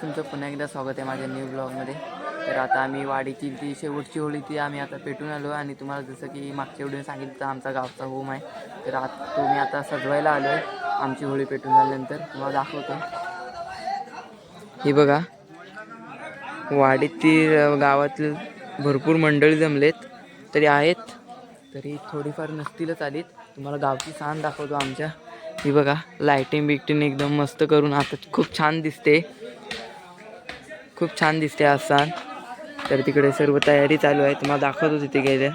तुमचं पुन्हा एकदा स्वागत आहे माझ्या न्यू ब्लॉगमध्ये. तर आता आम्ही वाडीची ती शेवटची होळी ती आम्ही आता पेटून आलो आणि तुम्हाला जसं की मागच्या व्हिडिओ सांगितलं आमचा गावचा होम आहे. तर तो मी आता सजवायला आलो आहे. आमची होळी पेटून झाल्यानंतर तुम्हाला दाखवतो. ही बघा, वाडीतील गावातील भरपूर मंडळी जमलेत तरी आहेत, तरी थोडीफार नसतीलच आलीत. तुम्हाला गावची सान दाखवतो आमच्या. ही बघा, लायटिंग बिकटिंग एकदम मस्त करून आता खूप छान दिसते, खूप छान दिसते आज सान. तर तिकडे सर्व तयारी चालू आहे, तुम्हाला दाखवतो तिथे गेल्या.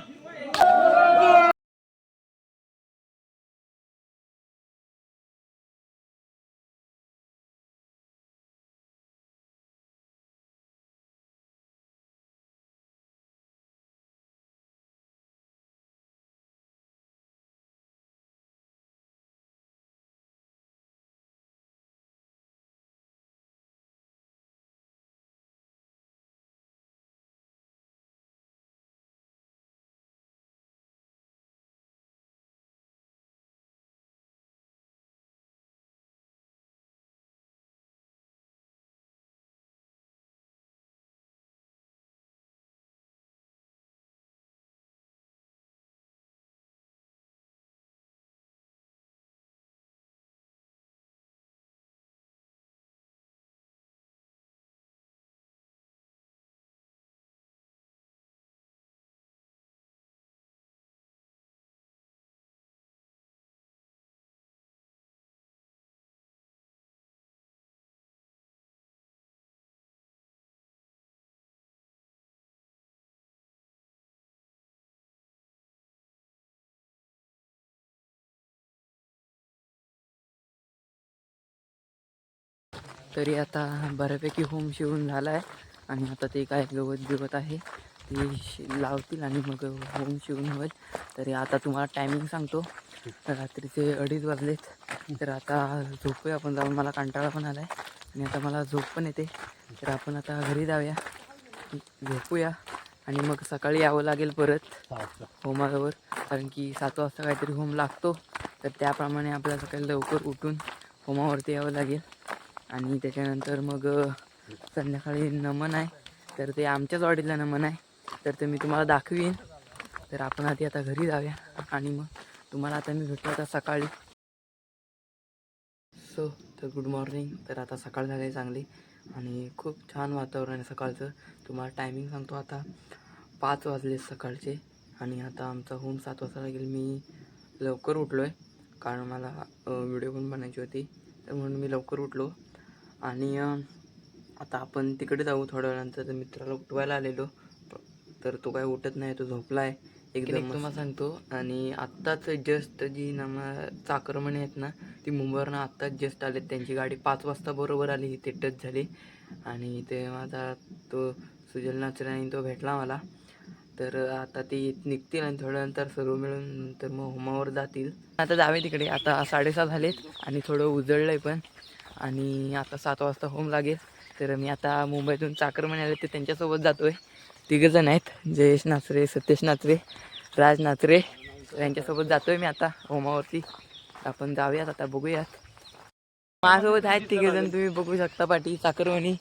तरी आता बऱ्यापैकी होम शिवून झाला आहे आणि आता ते काय गवत आहे ते लावतील आणि मग होम शिवून होईल. तरी आता तुम्हाला टायमिंग सांगतो. रात्रीचे 2:30 वाजलेत. तर आता झोपूया आपण जाऊन, मला कंटाळा पण आला आहे आणि आता मला झोप पण येते. तर आपण आता घरी जाऊया, झोपूया आणि मग सकाळी यावं लागेल परत होमावर, कारण की 7 वाजता काहीतरी होम लागतो. तर त्याप्रमाणे आपल्याला सकाळी लवकर उठून होमावरती यावं लागेल. आणि त्याच्यानंतर मग संध्याकाळी नमन आहे, तर ते आमच्याच वाडीला नमन आहे, तर ते मी तुम्हाला दाखवीन. तर आपण आधी आता घरी जाऊया आणि मग तुम्हाला आता मी भेटतो आता सकाळी. तर गुड मॉर्निंग. तर आता सकाळ झाली आहे चांगली आणि खूप छान वातावरण आहे सकाळचं. तुम्हाला टायमिंग सांगतो, आता 5 वाजले सकाळचे आणि आता आमचा होम 7 वाजता लागेल. मी लवकर उठलो आहे कारण मला व्हिडिओ पण बनायची होती, तर म्हणून मी लवकर उठलो. आणि आता आपण तिकडे जाऊ थोड्या वेळानंतर. मित्राला उठवायला आलेलो, तर तो काय उठत नाही, तो झोपला आहे एकदम. तुम्हाला सांगतो, आणि आत्ताच जस्ट जी चाकरमणी आहेत ना, ती मुंबईवरनं आत्ताच जस्ट आलेत. त्यांची गाडी 5 वाजता बरोबर आली, इथे टच झाली. आणि ते माझा तो सुजल नाचरे तो भेटला मला. तर आता ते निघतील आणि थोड्यानंतर सर्व मिळून तर मग होमावर जातील. आता जावे तिकडे. आता 6:30 झालेत आणि थोडं उजळलं आहे पण, आणि आता 7 वाजता होम लागेल. तर मी आता मुंबईतून चाकरमणी आले ते त्यांच्यासोबत जातो आहे. 3 जण आहेत, जयेश नाचरे, सतेश नाचरे, राज नाचरे. यांच्यासोबत जातो आहे मी आता होमावरती. आपण जाऊयात आता, बघूयात. माझ्यासोबत आहेत 3 जण, तुम्ही बघू शकता पाठी चाकरमणी.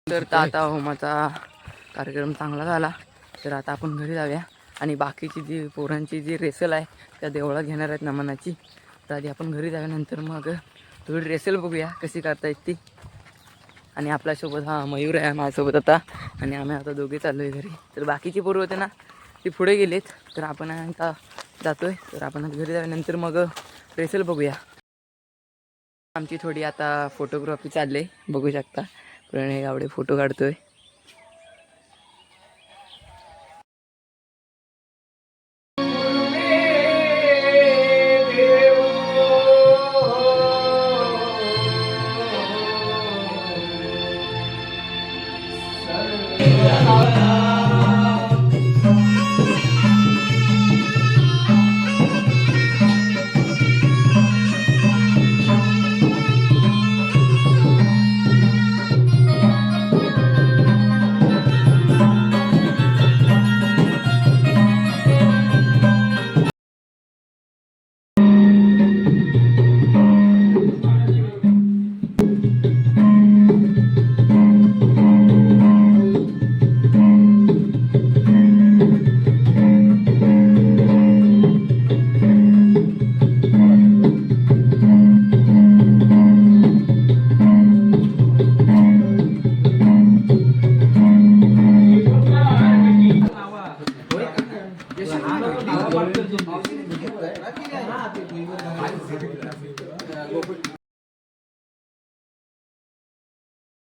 तर आता होमाचा कार्यक्रम चांगला झाला. तर आता आपण घरी जाऊया आणि बाकीची जी पोरांची जी रेसल आहे त्या देवळात घेणार आहेत नमनाची. तर आधी आपण घरी जाऊया, नंतर मग थोडी रेसल बघूया कशी करता येत ती. आणि आपल्यासोबत मयूर आहे माझ्यासोबत आता, आणि आम्ही आता दोघे चाललो आहे घरी. तर बाकीची पोरं होते ना ती पुढे गेलेत. तर आपण आता जातोय. तर आपण आता घरी जाऊया, नंतर मग रेसल बघूया. आमची थोडी आता फोटोग्राफी चालली आहे, बघू शकता. प्रणय गावडे फोटो काढतोय.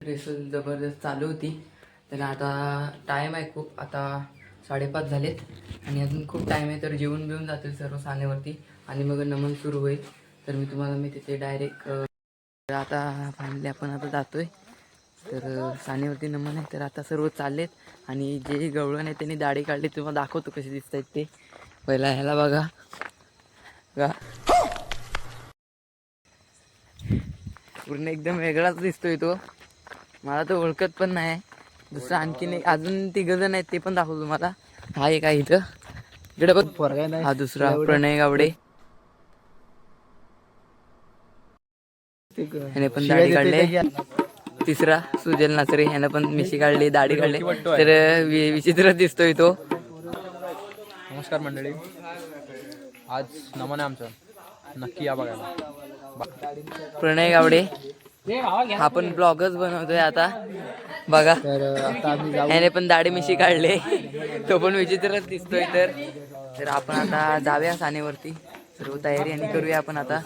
रेसल जबरदस्त चालू होती. तर आता टाईम आहे खूप, आता 5:30 झालेत आणि अजून खूप टाईम आहे. तर जेवून बिवून जातील सर्व सानेवरती आणि मग नमन सुरू होईल. तर मी तिथे डायरेक्ट आता फायनली आपण आता जातोय. तर सानेवरती नमन आहे. तर आता सर्व चाललेत आणि जे गवळण आहे त्यांनी दाढी काढली, तुम्हाला दाखवतो कसे दिसत आहेत ते. पहिला ह्याला बघा का पूर्ण एकदम वेगळाच दिसतोय तो. मला तर ओळखत पण नाही. दुसरं आणखीन एक अजून 3 जण आहेत, ते पण दाखवतो तुम्हाला. हा एक आहे इथं, इकडे बघ. हा दुसरा प्रणय गावडे, ह्याने पण दाढी काढले. तिसरा सुजल नाचरे, ह्यानं पण मिशी काढली, दाढी काढली. तर विचित्र दिसतोय तो. नमस्कार मंडळी, आज नमन आहे आमचं, नक्की या बघायला. प्रणय गावडे हा पण ब्लॉगच बनवतोय आता बघा. ह्याने पण दाढी मिशी काढले, तो पण विचित्रच दिसतोय. तर आपण आता जाऊया सानेवरती, सर्व तयारी आणि करूया आपण आता.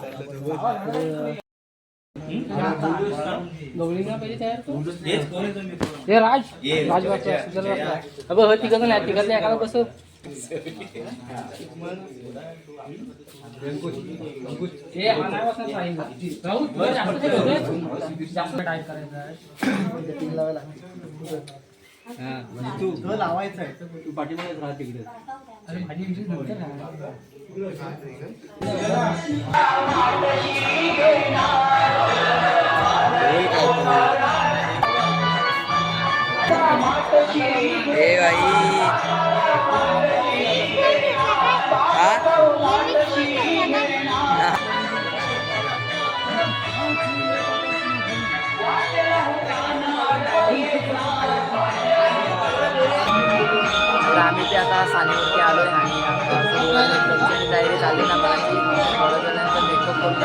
लावायचं आहे तू पाठीमागे राहा तिकडे. आम्ही ते आता सानेवरती आलोय आणि आता तयारी झाली ना मराठी थोडं झाल्यानंतर मेकअप करून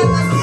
Yeah.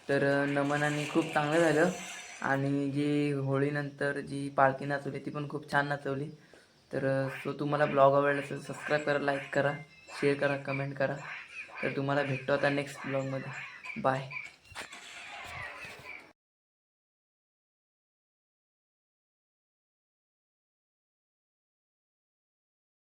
तर नमनाने खूप चांगलं झालं आणि जी होळीनंतर जी पालखी नाचवली ती पण खूप छान नाचवली. तर सो तुम्हाला ब्लॉग आवडला असेल सबस्क्राईब करा, लाईक करा, शेअर करा, कमेंट करा. तर तुम्हाला भेटतो आता नेक्स्ट ब्लॉगमध्ये. बाय.